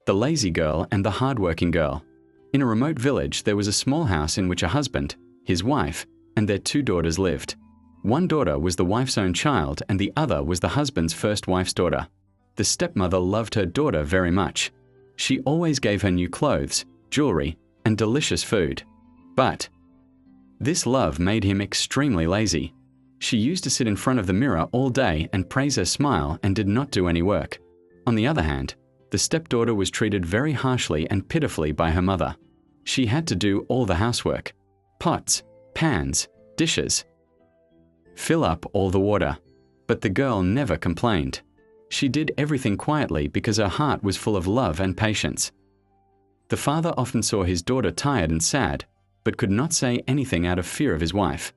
The Lazy Girl and the Hardworking Girl. In a remote village, there was a small house in which a husband, his wife, and their 2 daughters lived. One daughter was the wife's own child, and the other was the husband's first wife's daughter. The stepmother loved her daughter very much. She always gave her new clothes, jewelry, and delicious food. But this love made him extremely lazy. She used to sit in front of the mirror all day and praise her smile and did not do any work. On the other hand, the stepdaughter was treated very harshly and pitifully by her mother. She had to do all the housework: pots, pans, dishes, fill up all the water. But the girl never complained. She did everything quietly because her heart was full of love and patience. The father often saw his daughter tired and sad, but could not say anything out of fear of his wife.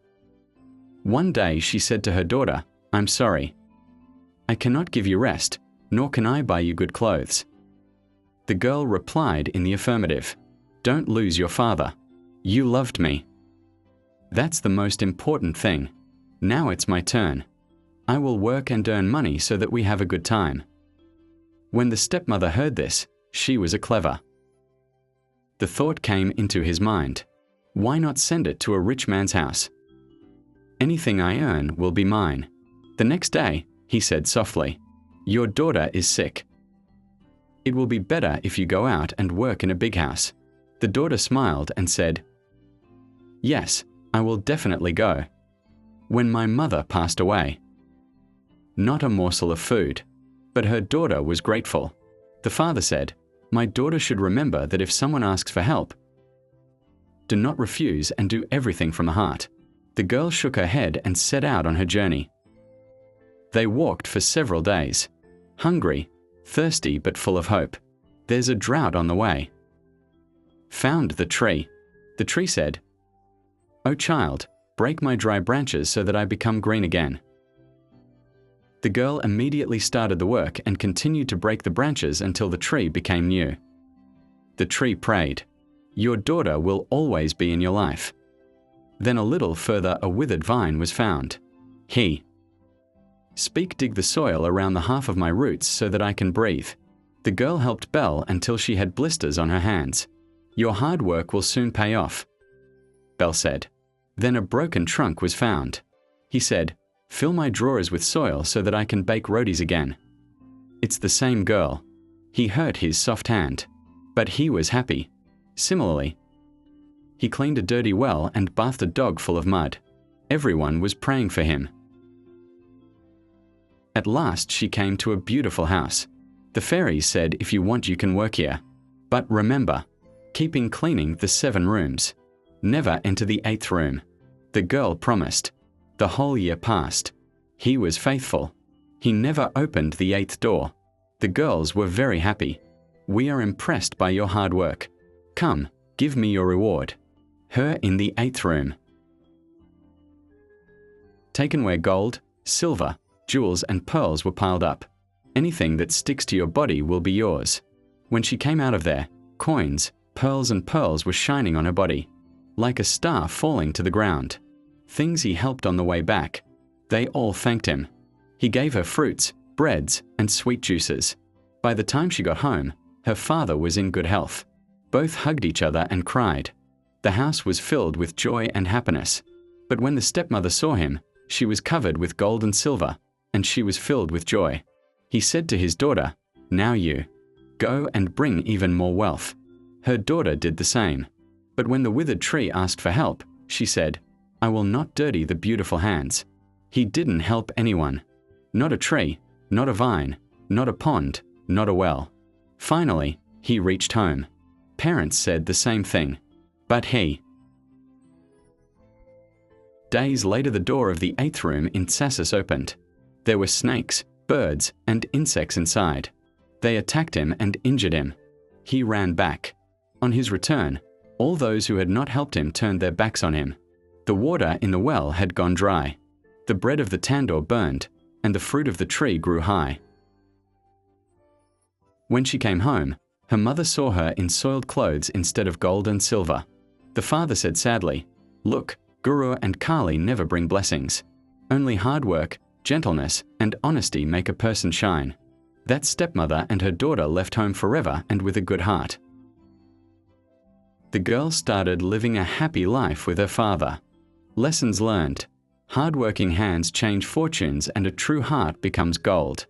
One day she said to her daughter, "I'm sorry. I cannot give you rest, nor can I buy you good clothes." The girl replied in the affirmative. "Don't lose your father. You loved me. That's the most important thing. Now it's my turn. I will work and earn money so that we have a good time." When the stepmother heard this, she was clever. The thought came into his mind, why not send it to a rich man's house? Anything I earn will be mine. The next day, he said softly, "Your daughter is sick. It will be better if you go out and work in a big house." The daughter smiled and said, "Yes, I will definitely go." When my mother passed away. Not a morsel of food, but her daughter was grateful. The father said, "My daughter should remember that if someone asks for help, do not refuse and do everything from the heart." The girl shook her head and set out on her journey. They walked for several days, hungry, thirsty but full of hope. "There's a drought on the way." Found the tree. The tree said, "O child, break my dry branches so that I become green again." The girl immediately started the work and continued to break the branches until the tree became new. The tree prayed, "Your daughter will always be in your life." Then a little further a withered vine was found. He Speak, dig the soil around the half of my roots so that I can breathe. The girl helped Belle until she had blisters on her hands. "Your hard work will soon pay off," Belle said. Then a broken trunk was found. He said, "Fill my drawers with soil so that I can bake rotis again." It's the same girl. He hurt his soft hand, but he was happy. Similarly, he cleaned a dirty well and bathed a dog full of mud. Everyone was praying for him. At last she came to a beautiful house. The fairies said, "If you want, you can work here. But remember, keeping cleaning the 7 rooms. Never enter the 8th room." The girl promised. The whole year passed. He was faithful. He never opened the 8th door. The girls were very happy. "We are impressed by your hard work. Come, give me your reward." Her in the 8th room. Taken where gold, silver, jewels and pearls were piled up. Anything that sticks to your body will be yours. When she came out of there, coins, pearls and pearls were shining on her body, like a star falling to the ground. Things he helped on the way back. They all thanked him. He gave her fruits, breads, and sweet juices. By the time she got home, her father was in good health. Both hugged each other and cried. The house was filled with joy and happiness. But when the stepmother saw him, she was covered with gold and silver, and she was filled with joy. He said to his daughter, "Now you go and bring even more wealth." Her daughter did the same. But when the withered tree asked for help, she said, "I will not dirty the beautiful hands." He didn't help anyone. Not a tree, not a vine, not a pond, not a well. Finally, he reached home. Parents said the same thing. But he. Days later, the door of the 8th room in Sassus opened. There were snakes, birds, and insects inside. They attacked him and injured him. He ran back. On his return, all those who had not helped him turned their backs on him. The water in the well had gone dry. The bread of the tandoor burned, and the fruit of the tree grew high. When she came home, her mother saw her in soiled clothes instead of gold and silver. The father said sadly, "Look, Guru and Kali never bring blessings. Only hard work, gentleness, and honesty make a person shine." That stepmother and her daughter left home forever and with a good heart. The girl started living a happy life with her father. Lessons learned. Hard-working hands change fortunes and a true heart becomes gold.